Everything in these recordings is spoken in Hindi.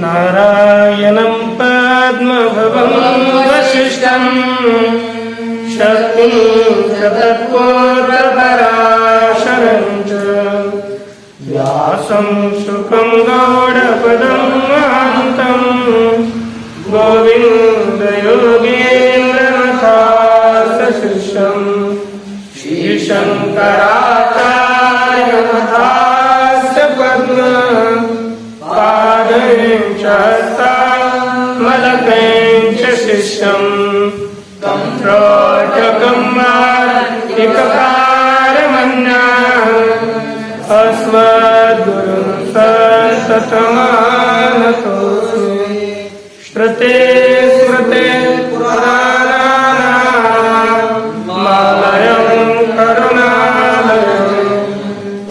नारायणं पद्मभवं वसिष्ठं शक्तिं तत्पूर्वपराशरं च व्यासं शुकं गौडपदं महान्तं गोविन्दयोगेन्द्रनाथास्य श्रीशङ्कराचार्यनाथास्य पद्मपादं च हस्तामलकं च शिष्यं तं त्रोटकमार्तिककारमन्यः अस्मद्गुरुं सन्ततमानतोऽस्मि। श्रुते स्मृते पुराणानामालयं करुणालयं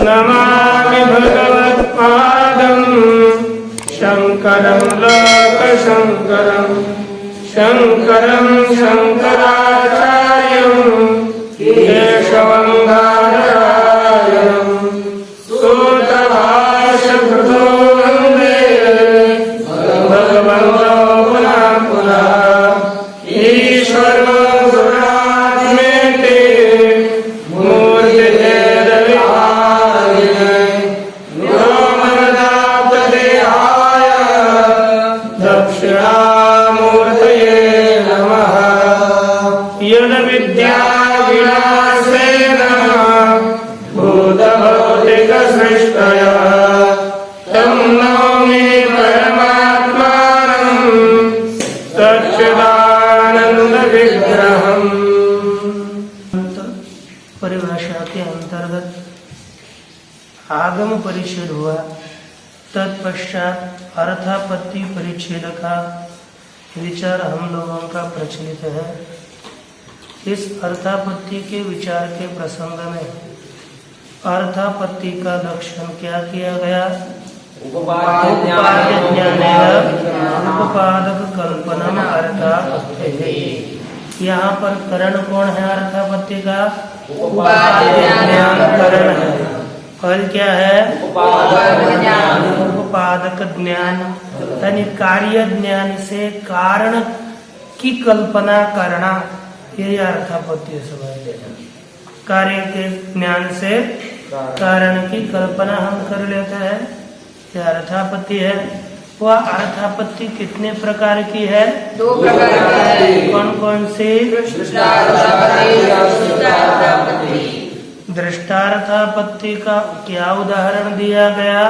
नमामि भगवत्पादं शङ्करं लोकशङ्करं शङ्करं शङ्कराचार्यं केशवं बादरायणं सूत्रभाष्यकृतो वन्दे भगवन्तो पुनः पुनः ईश्वरो गुरुरात्मेति मूर्तिभेदविभागिने व्योमवद्व्याप्तदेहाय दक्षिणामूर्तये नमः। यद्विद्याविलासेन भूतभौतिकसृष्टयः तं नौमि परमात्मानं सच्चिदानन्दविग्रहम्। परिभाषा के अंतर्गत आगम परिच्छेद हुआ, तत्पश्चात अर्थापत्ति परिच्छेद का विचार हम लोगों का प्रचलित है। इस अर्थापत्ति के विचार के प्रसंग में अर्थापत्ति का लक्षण क्या किया गया? उपाद्य ज्ञानेन उपपादक कल्पनम अर्थापत्ति। यहाँ पर करण कौन है? अर्थापत्ति का उपाद्य ज्ञान करण है। फल क्या है? उपपादक ज्ञान, यानी कार्य ज्ञान से कारण की कल्पना करना, यही अर्थापत्ति समझ लेना। कार्य के ज्ञान से कारण की कल्पना हम कर लेते हैं, यह अर्थापत्ति है। वह अर्थापत्ति कितने प्रकार की है? 2 प्रकार की है। कौन कौन सी? दृष्टार्थापत्ति का क्या उदाहरण दिया गया?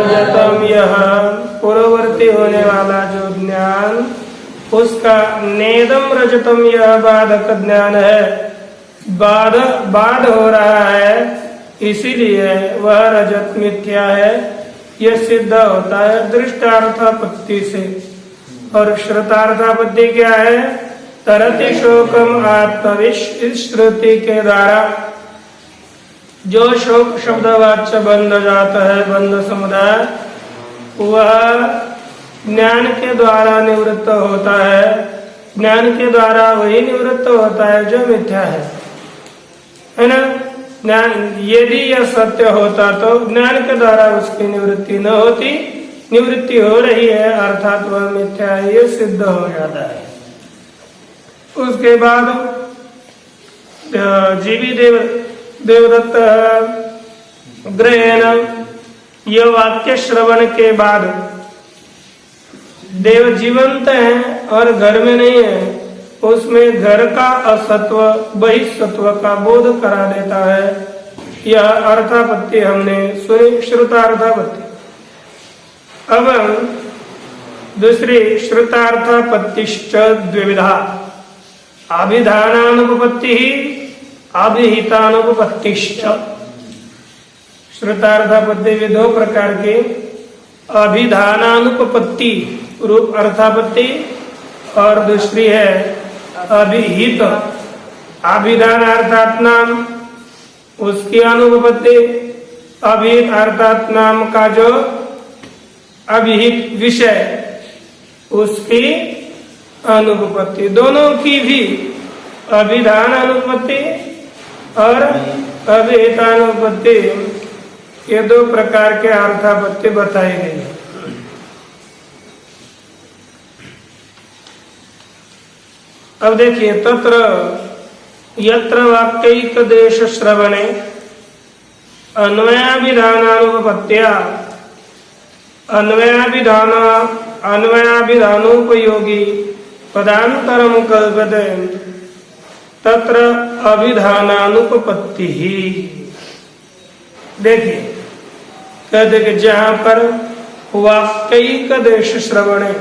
रजतम, यह पूर्ववर्ती होने वाला जो ज्ञान, उसका नेदम रजतम, यह बाधक ज्ञान है। बाध हो रहा है, इसीलिए वह रजत मिथ्या है, यह सिद्ध होता है दृष्टार्थापत्ति से। और श्रुतार्थापत्ति क्या है? तरति शोकम आत्मविश्रुति के द्वारा जो शोक शब्दवाच्य बंध जाता है, बंध समुदाय, वह ज्ञान के द्वारा निवृत्त होता है। ज्ञान के द्वारा वही निवृत्त होता है जो मिथ्या है ना? ज्ञान यदि यह सत्य होता तो ज्ञान के द्वारा उसकी निवृत्ति न होती, निवृत्ति हो रही है अर्थात वह मिथ्या है, ये सिद्ध हो जाता है। उसके बाद जीवी देवदत्त ग्रहेण, यह वाक्य श्रवण के बाद देव जीवंत हैं और घर में नहीं है, उसमें घर का असत्व बहिस्सत्व का बोध करा देता है। यह अर्थापत्ति हमने सुनी, श्रुतार्थापत्ति। अब दूसरी श्रुतार्थापत्तिश्च द्विविधा, अभिधानानुपपत्ति अभिहितानुपपत्तिश्च। श्रुतार्थापत्ति भी 2 प्रकार की, अभिधानानुपपत्ति रूप अर्थापत्ति और दूसरी है अभिहित। अभिधान अर्थात नाम, उसकी अनुपपत्ति। अभिहित अर्थात नाम का जो अभिहित विषय, उसकी अनुपपत्ति। दोनों की भी अभिधान अनुपपत्ति और अभिहितानुपत्ति, ये 2 प्रकार के अर्थापत्ति बताई गई। अब देखिए, तत्र यत्र वाक्यैक देश श्रवणे अन्वयाभिधानानुपपत्त्या अन्वयाभिधानोपयोगी पदान्तरं कल्पते तत्र अभिधानानुपपत्ति ही। देखिए, कहते कि जहां पर वाक्यैक देश श्रवणे,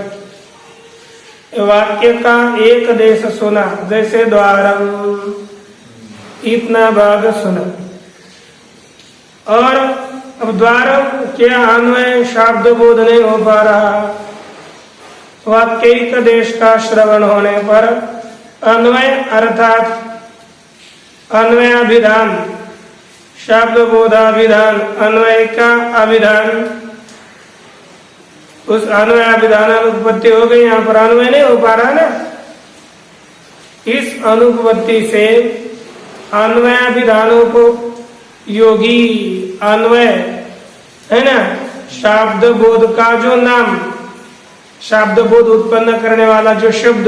वाक्य का एक देश सुना, जैसे द्वारम, इतना भाग सुना, और अब द्वारम क्या अन्वय शब्द बोध नहीं हो पा रहा। वाक्यैक देश का श्रवण होने पर अन्वय अर्थात अन्वयाभिधान, शब्द बोधाभिधान, अन्वय का अभिधान, उस अन्वयाभिधान अनुपपत्ति हो गई। यहाँ पर अन्वय नहीं हो पा रहा ना, इस अनुपपत्ति से अन्वयाभिधानों को योगी अन्वय है ना, शब्द बोध का जो नाम, शब्द बोध उत्पन्न करने वाला जो शब्द,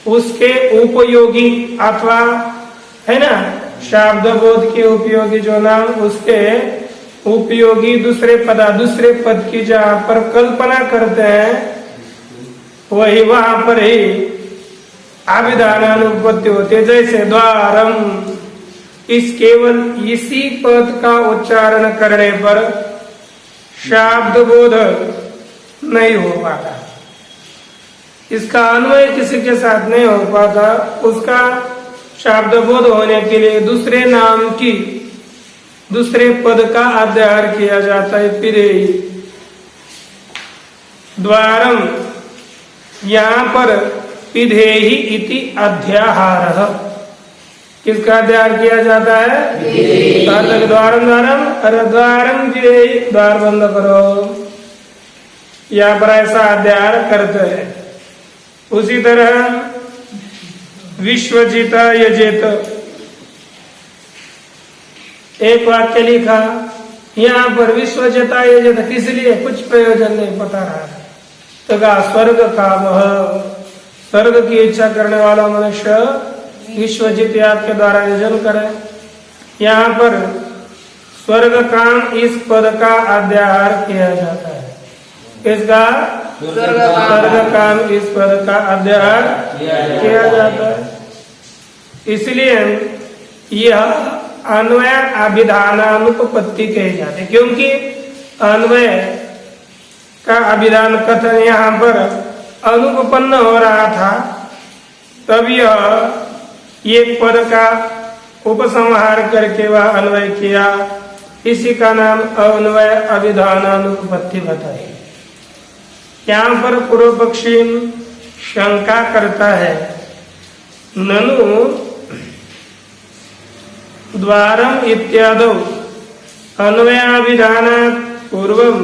उसके उपयोगी अथवा है ना, शब्द बोध के उपयोगी जो नाम, उसके उपयोगी दूसरे पद की जहाँ पर कल्पना करते हैं, वही वहां पर ही अभिधानानुपपत्ति होती है। जैसे द्वारम, इस केवल इसी पद का उच्चारण करने पर शब्द बोध नहीं हो पाता, इसका अन्वय किसी के साथ नहीं हो पाता, उसका शब्द बोध होने के लिए दूसरे नाम की, दूसरे पद का अध्याहार किया जाता है। फिर द्वारम, यहाँ पर पिधेहि इति अध्याहारः, किसका अध्याहार किया जाता है? द्वारम द्वारम, अरे द्वारम पिधेहि, द्वार बंद करो, यहाँ पर ऐसा अध्याहार करते हैं। उसी तरह विश्वजित यजेत, एक वाक्य लिखा, यहाँ पर विश्वजिता यजेत, किस लिए? कुछ प्रयोजन नहीं पता रहा, तो कहा स्वर्ग काम, स्वर्ग की इच्छा करने वाला मनुष्य विश्वजित याग के द्वारा यजन करे। यहाँ पर स्वर्ग काम, इस पद का अध्याहार किया जाता है। इसका स्वर्ग काम, इस पद का अध्याहार किया जाता है। इसलिए यह अन्वय अभिधानानुपपत्ति कहे जाते, क्योंकि अन्वय का अभिधान कथन यहाँ पर अनुपपन्न हो रहा था, तब यह एक पद का उपसंहार करके वह अन्वय किया, इसी का नाम अन्वय अभिधानानुपपत्ति बताई। यहाँ पर पूर्व पक्षी शंका करता है, ननु द्वारम इत्यादौ अन्वयाभिधानात् पूर्वम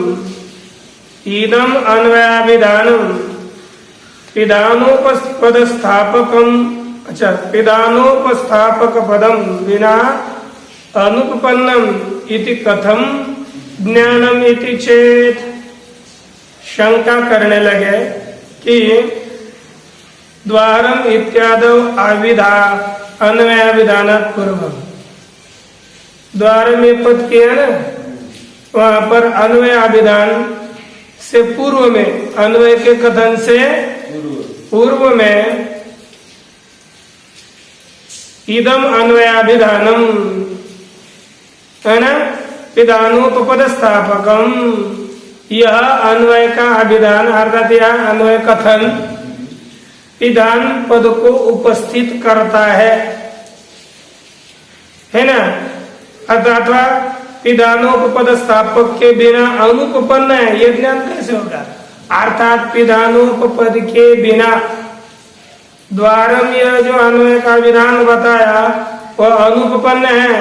इदम अन्वयाभिधानम पिधानोपस्थापकम, अच्छा, पिधानोपस्थापक पदम विना अनुपपन्नम इति कथम ज्ञानम इति चेत। शंका करने लगे कि द्वारम इत्यादौ अन्वयाभिधानात् पूर्वम, द्वार में पद किया ना, वहां पर अन्वय अभिधान से पूर्व में, अन्वय के कथन से पूर्व में इदम अन्वयाभिधानम है ना, पिधानोपपद स्थापकम, यह अन्वय का अभिधान अर्थात यह अन्वय कथन पिधान पद को उपस्थित करता है ना, अर्थात पिधानोपपद स्थापक के बिना अनुपपन्न है, ये ज्ञान कैसे होगा? अर्थात पिधानोपपद के बिना द्वारम, यह जो अन्वय का विधान बताया वह अनुपपन्न है,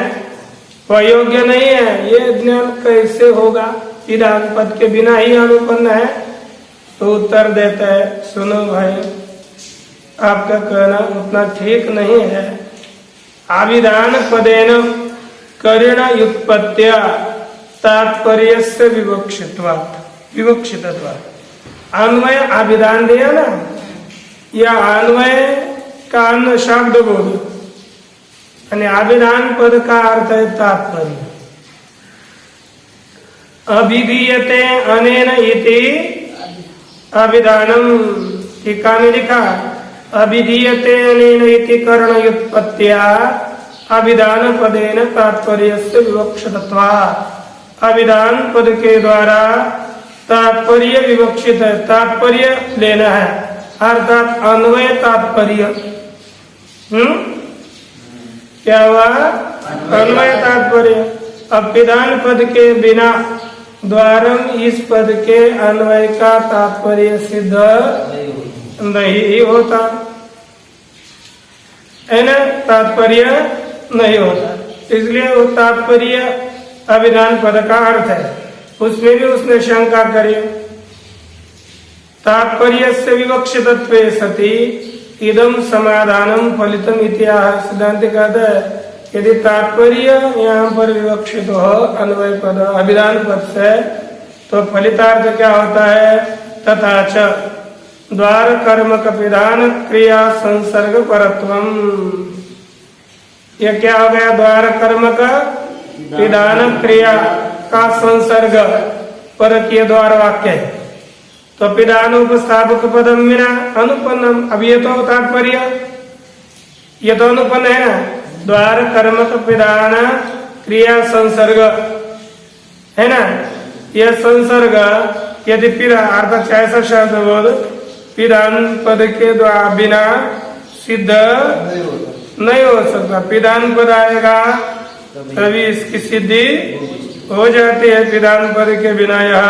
वह योग्य नहीं है, ये ज्ञान कैसे होगा? विधान पद के बिना ही अनुपन्न है। तो उत्तर देता है, सुनो भाई, आपका कहना उतना ठीक नहीं है। अभिधान पदेन करेण युत्पत्त्या तात्पर्यस्य विवक्षितत्वात्, अन्वय अभिधान दिया ना, यह अन्वय का अन्य शब्द बोध અને अभिधान पद का अर्थ है तात्पर्य। अभिधीयते अनेन इति अभिधानम, टीका में लिखा अभिधीयते अनेन इति करणयुत्पत्त्या अभिधान पदेन तात्पर्यस्य विवक्षितत्वात्। अभिधान पद के द्वारा तात्पर्य विवक्षित है, तात्पर्य लेना है, अर्थात अन्वय तात्पर्य। क्या हुआ? अन्वय तात्पर्य। अभिधान पद के बिना द्वारम इस पद के अन्वय का तात्पर्य सिद्ध नहीं होता है ना, तात्पर्य नहीं होता। इसलिए वो तात्पर्य अभिधान पद का अर्थ है, उसमें भी उसने शंका करी। तात्पर्य से विवक्षितत्वे सति इदम समाधानम फलितम इत्याह। सिद्धांत कहता है यदि तात्पर्य यहाँ पर विवक्षित हो अन्वय पद अभिधान पद से तो फलितार्थ क्या होता है? तथा च द्वार कर्म का विधान क्रिया संसर्ग परत्वम। यह क्या हो गया? द्वार कर्म का विधान क्रिया का संसर्ग परकीय द्वार वाक्य है। तो पिदानुपस्थापक पदम विना अनुपन्नम। अब ये तो तात्पर्य, ये तो अनुपन्न है ना। द्वार कर्म का पिदान क्रिया संसर्ग है ना, यह संसर्ग यदि पिदा अर्थात ऐसा शब्द बोध पिदान पद के द्वारा बिना सिद्ध नहीं हो सकता। पिदान पद आएगा तभी इसकी सिद्धि हो जाती है। पिदान पद के बिना यह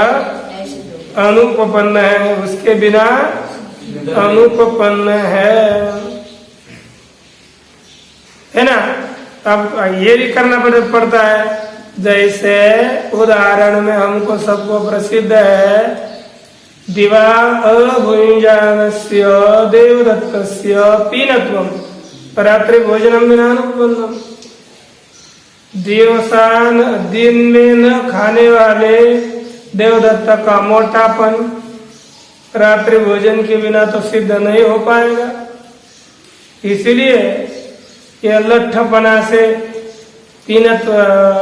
अनुपपन्न है, उसके बिना अनुपपन्न है ना। अब ये भी करना पड़ता है। जैसे उदाहरण में हमको सबको प्रसिद्ध है दिवा अभुञ्जानस्य देवदत्तस्य पीनत्वम रात्रि भोजनम विना अनुपन्नम। दिवसान दिन में न खाने वाले देवदत्त का मोटापन रात्रि भोजन के बिना तो सिद्ध नहीं हो पाएगा। इसलिए यह लट्ठपना से पीनत्व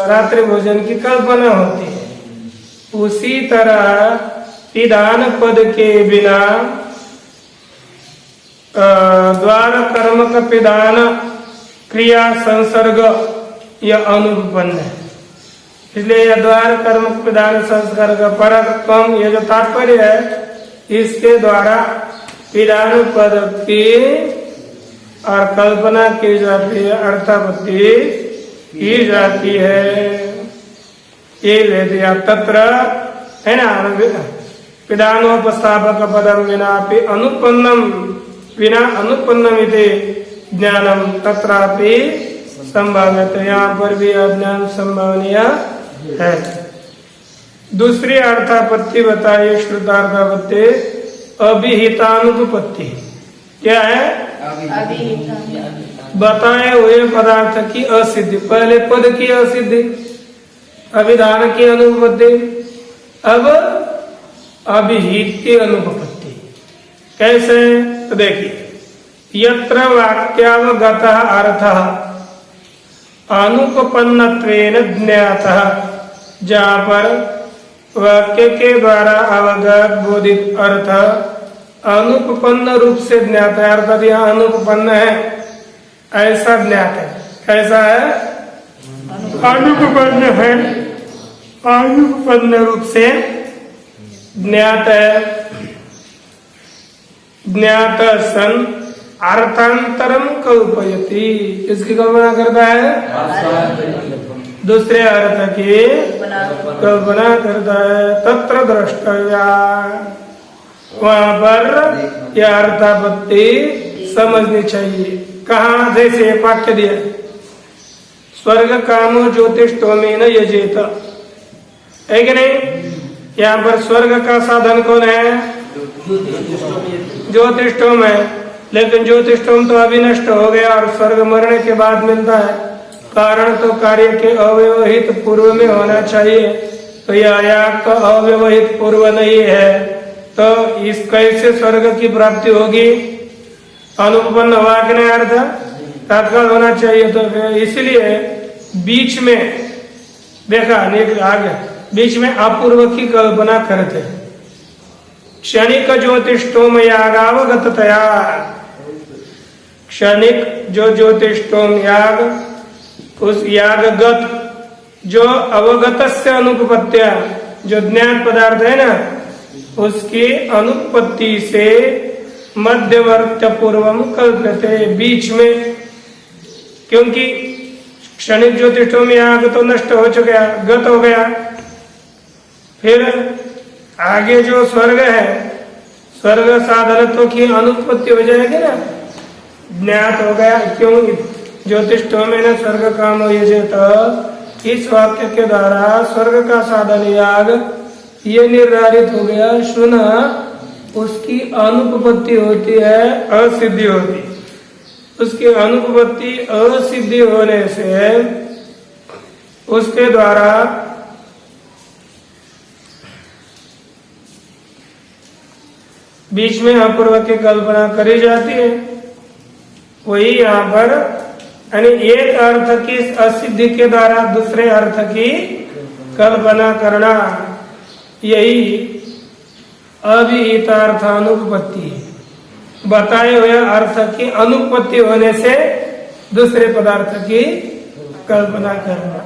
रात्रि भोजन की कल्पना होती है। उसी तरह पिदान पद के बिना द्वार कर्म का पिदान क्रिया संसर्ग यह अनुपन्न है। इसलिए यह द्वार कर्म पिदान संसर्ग परत्वम, ये जो तात्पर्य है इसके द्वारा पिदान पद की और कल्पना की जाती है, अर्थापत्ति की जाती है। ये ले दिया तत्र है ना। पिदानोपस्थापक पदम विना अनुपन्नम विना अनुपन्नम इति ज्ञानम तत्रापि संभाव्यत। यहाँ पर भी अज्ञान संभावनीय है। दूसरी अर्थापत्ति बताइए, श्रुतार्थापत्ति अभिहितानुपत्ति। क्या है? बताए हुए पदार्थ की असिद्धि। पहले पद की असिद्धि, अभिधान की अनुपत्ति, अब अभिहित की अनुपत्ति। कैसे? तो देखिए, यत्र वाक्यावगतः अर्थः अनुपपन्नत्वेन ज्ञातः, जहाँ पर वाक्य के द्वारा अवगत बोधित अर्थ अनुपपन्न रूप से ज्ञात है, अर्थात यह अनुपपन्न है ऐसा ज्ञात है। कैसा है? अनुपपन्न है, अनुपपन्न रूप से ज्ञात है। ज्ञात सन अर्थांतरम कल्पयति, किसकी कल्पना करता है? दूसरे अर्थ की कल्पना करता है। तत्र द्रष्टव्या, वहां पर यह अर्थापत्ति समझनी चाहिए। कहाँ? जैसे एक वाक्य दिया, स्वर्ग कामो ज्योतिष्टोमेन यजेत, है कि नहीं? यहाँ पर स्वर्ग का साधन कौन है? ज्योतिष्टोम है। लेकिन ज्योतिष्टोम तो अभी नष्ट हो गया और स्वर्ग मरने के बाद मिलता है। कारण तो कार्य के अव्यवहित पूर्व में होना चाहिए, तो यह तो अव्यवहित पूर्व नहीं है, तो इस कैसे स्वर्ग की प्राप्ति होगी? अनुपन्न हुआ कि नहीं अर्थ तत्काल होना चाहिए। तो फिर इसलिए बीच में देखा आगे बीच में अपूर्व की कल्पना करते। क्षणिक ज्योतिषोम यागावगतया, क्षणिक जो ज्योतिषोम याग, उस यागगत जो अवगत से अनुपत्या, जो ज्ञात पदार्थ है ना, उसकी अनुपत्ति से मध्यवर्त्य पूर्वम कल्पते, बीच में। क्योंकि क्षणिक ज्योतिषों में याग तो नष्ट हो चुका, गत हो गया। फिर आगे जो स्वर्ग है, स्वर्ग साधनत्व की अनुत्पत्ति हो जाएगी ना, ज्ञात हो गया। क्यों ज्योतिषों में न स्वर्ग काम हो तो इस वाक्य के द्वारा स्वर्ग का साधन याग ये निर्धारित हो गया। सुना उसकी अनुपपत्ति होती है, असिद्धि होती। उसकी अनुपपत्ति असिद्धि होने से उसके द्वारा बीच में अपूर्व की कल्पना करी जाती है। वही यहाँ पर यानी एक अर्थ की असिद्धि के द्वारा दूसरे अर्थ की कल्पना करना, यही अभिहितार्थ अनुपपत्ति है। बताए हुए अर्थ की अनुपपत्ति होने से दूसरे पदार्थ की कल्पना करना।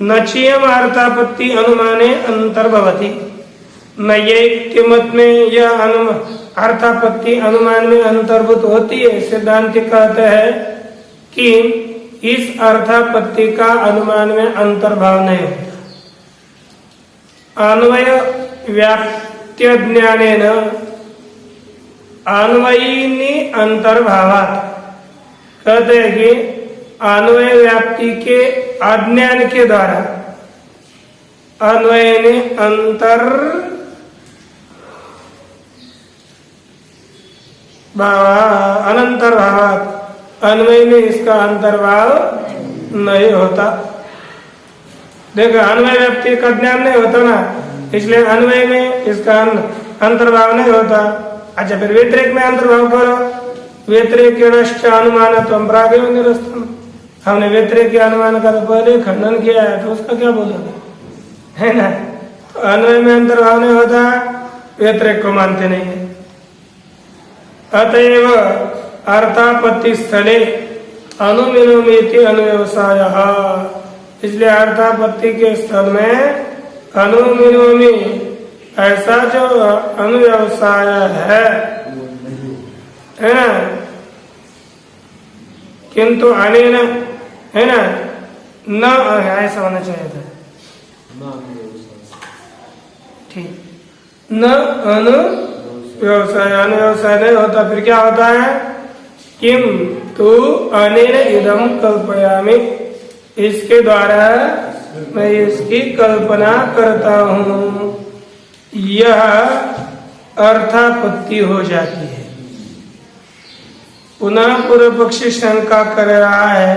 नचीयम अर्थापत्ति अनुमाने अंतर्भवति, नैयायिक मत में यह अर्थापत्ति अनुमान में अंतर्भूत होती है। सिद्धांत कहते हैं कि इस अर्थापत्ति का अनुमान में अंतर्भाव नहीं होता। अन्वय व्याप्त्य ज्ञानेन अन्वयिनी अंतर्भावात्, कहते हैं कि अन्वय व्याप्ति के अज्ञान के द्वारा अन्वय ने अनंतर भावात, अन्वय में इसका अंतर्भाव नहीं होता। देखो अन्वय व्याप्ति का ज्ञान नहीं होता ना, इसलिए अन्वय में इसका अंतर्भाव नहीं होता। अच्छा फिर व्यतिरेक में अंतर्भाव करो, व्यतिरेक अनुमान तुम प्रागेव निरस्तम, हमने व्यतिरेक के अनुमान का तो पहले खंडन किया है, तो उसका क्या बोलोगे, है ना। तो अन्वय में अंतर्भाव नहीं होता, व्यतिरेक को मानते नहीं है। अतएव अर्थापत्ति स्थले अनुमिनोमेति अनुव्यवसाय, इसलिए अर्थापत्ति के स्थल में अनुमिनोमी ऐसा जो अनुव्यवसाय है ना, किंतु अनेन, है ना, न ऐसा होना चाहिए था, ठीक, न अनु व्यवसाय, अनुव्यवसाय नहीं होता। फिर क्या होता है, किम तू अनेन इदम कल्पयामि, इसके द्वारा मैं इसकी कल्पना करता हूँ, यह अर्थापत्ति हो जाती है। पुनः पूर्व पक्षी शंका कर रहा है,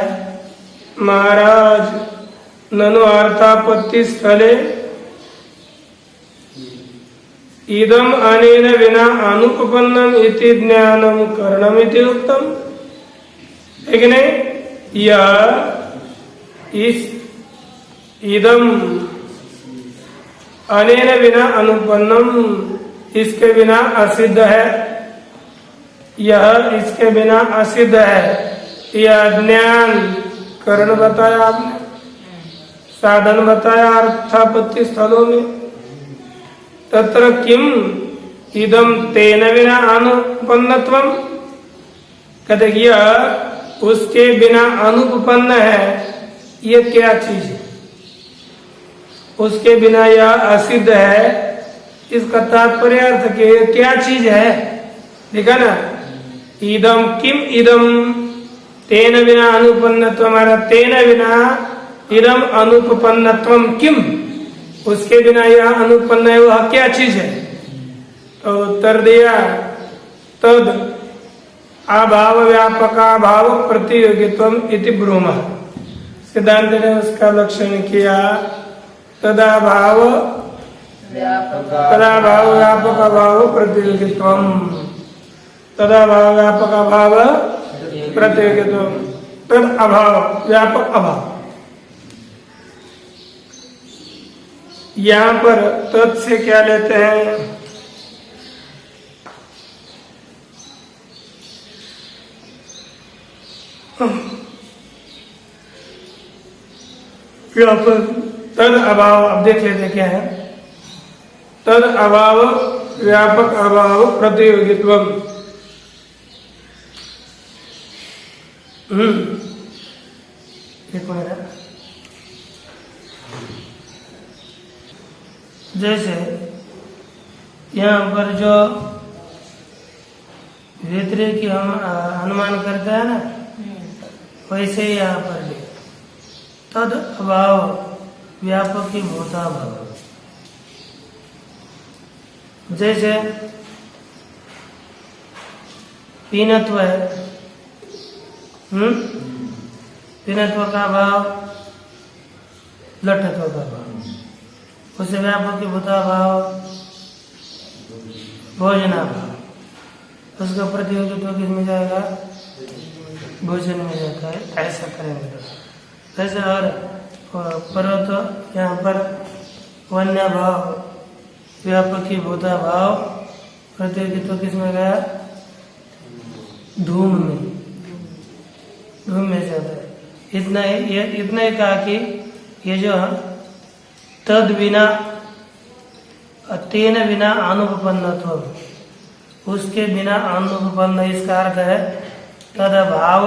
महाराज ननु अर्थापत्ति स्थले इदम अनेन विना अनुपपन्नम इति ज्ञानम करणम इति उक्तम, है कि नहीं। यह इस इदम अनेन विना अनुपन्नम, इसके बिना असिद्ध है, यह इसके बिना असिद्ध है। यह ज्ञान करण बताया आपने, साधन बताया अर्थापत्ति स्थलों में। तत्र किम इदम तेन विना अनुपन्नत्वम, कहते यह उसके बिना अनुपन्न है, ये क्या चीज है, उसके बिना यह असिद्ध है, इसका तात्पर्य अर्थ के क्या चीज है, देखा ना। इदम किम इदम तेन बिना अनुपन्नत्वम, हमारा तेन बिना इदम अनुपन्नत्वम किम, उसके बिना यह अनुपन्न है, वह क्या चीज है। तो उत्तर दिया तद अभाव व्यापका भाव प्रतियोगित्वम इति ब्रूम, सिद्धांत ने उसका लक्षण किया। तदा भाव व्यापक भाव प्रतियोगित्वम, तदभाव व्यापक अभाव प्रतियोगित्व। तद अभाव व्यापक अभाव, यहाँ पर तद से क्या लेते हैं? यहाँ पर तद अभाव, अब देख लेते क्या है। तद अभाव व्यापक अभाव प्रतियोगित्व। एक मिनट, जैसे यहाँ पर जो व्यतिरेक की हम अनुमान करते हैं ना, वैसे ही यहाँ पर भी तद अभाव व्यापक की भूताभाव। जैसे पीनत्व है, पीनत्व का भाव लठत्व का भाव, उसे व्यापक की भूताभाव भोजनाभाव, उसका प्रतियोगित्व किस में जाएगा? भोजन में जाता है। ऐसा करेंगे तो ऐसे। और पर्वत यहाँ पर वन्य भाव व्यापक की भूता भाव प्रतियोगित्व किस में गया? धूम में, धूम में जाता है। इतना ही कहा कि ये जो तद बिना तेन बिना अनुपन्नत्व, उसके बिना अनुपन्न, इसका अर्थ है तद अभाव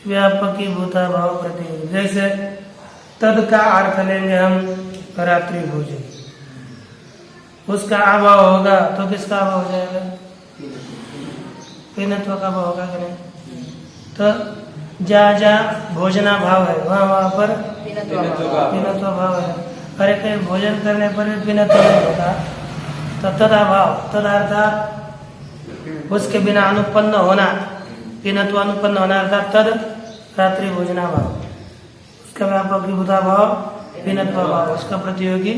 व्यापक की भूता भाव प्रतियोगित्व। जैसे तद का अर्थ लेंगे हम रात्रि भोजन, उसका अभाव होगा तो किसका अभाव हो जाएगा? पीनत्व का अभाव होगा कि नहीं? तो जहाँ भोजना भाव है वहाँ पर पीनत्व भाव है। अरे कहीं भोजन करने पर भी पीनत्व नहीं होता तो तद अभाव, तद अर्थात उसके बिना अनुपन्न होना, पीनत्व अनुपन्न होना अर्थात तद रात्रि भोजना भाव, उसका व्यापक विभूता भाव पीनत्व भाव, उसका प्रतियोगी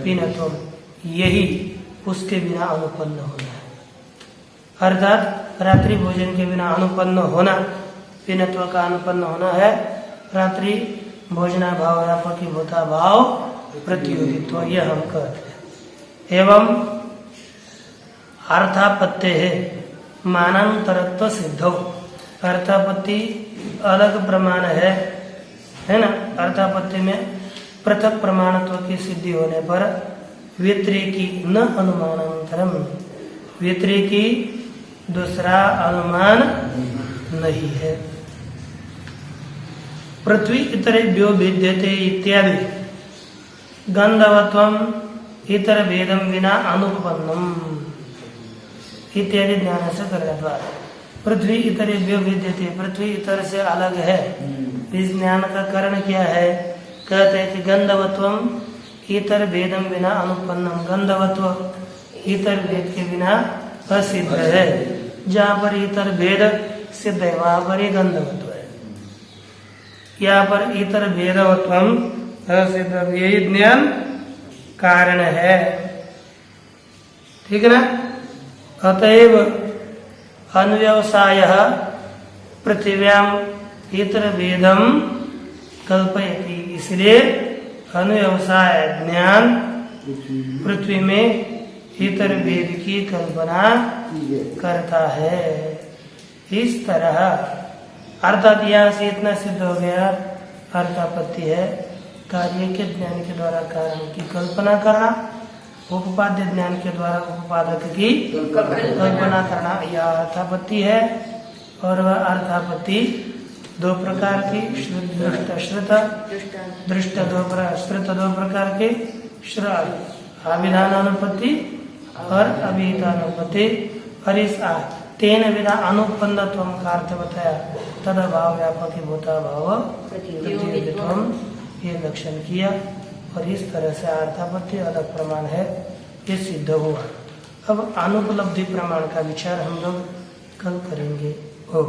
पीनत्व, यही उसके बिना अनुपन्न होना है। अर्थात रात्रि भोजन के बिना अनुपन्न होना, पीनत्व का अनुपन्न होना है रात्रि भोजना भाव व्यापक विभूता भाव प्रतियोगित्व, यह हम कहते हैं। एवं अर्थापत्ति है मानांतरत्व सिद्धो, अर्थापत्ति अलग प्रमाण है ना। अर्थापत्ति में पृथक प्रमाणत्व की सिद्धि होने पर व्यतिरेकी न अनुमानांतरम, व्यतिरेकी दूसरा अनुमान नहीं है। पृथ्वी इतरेभ्यो भिद्यते इत्यादि गंधवत्वम इतर भेदम विना अनुपन्नम इत्यादि ज्ञान से करने द्वारा पृथ्वी इतरेभ्यो भिद्यते, पृथ्वी इतर से अलग है। इस ज्ञान का कारण क्या है? कहते हैं कि गंधवत्वम इतर भेदम बिना अनुपन्नम, गंधवत्व इतर भेद के बिना असिद्ध है। जहाँ पर इतर भेद सिद्ध है वहां पर ही गंधवत्व है, यहाँ पर इतर भेदवत्वम असिद्ध, यही ज्ञान कारण है। ठीक है ना। अतएव अन्व्यवसाय पृथिव्याम इतर भेदम कल्पयति, इसलिए अनुव्यवसाय ज्ञान पृथ्वी में इतर भेद की कल्पना करता है। इस तरह अर्थात यहाँ से इतना सिद्ध हो गया, अर्थापत्ति है कार्य के ज्ञान के द्वारा कारण की कल्पना करना, उपपाद्य ज्ञान के द्वारा उपपादक की कल्पना करना, यह अर्थापत्ति है। और वह अर्थापत्ति दो प्रकार की, श्रुत दृष्ट श्रुत दो प्रकार के, अभिधानानुपत्ति और अभिहितानुपत्ति। और इस तेन बिना अनुपन्नत्व का अर्थ बताया, तद अभाव व्यापक भूता भाव प्रतियोगित्व, ये लक्षण किया। और इस तरह से अर्थापत्ति अलग प्रमाण है, ये सिद्ध हुआ। अब अनुपलब्धि प्रमाण का विचार हम लोग कल करेंगे। ओ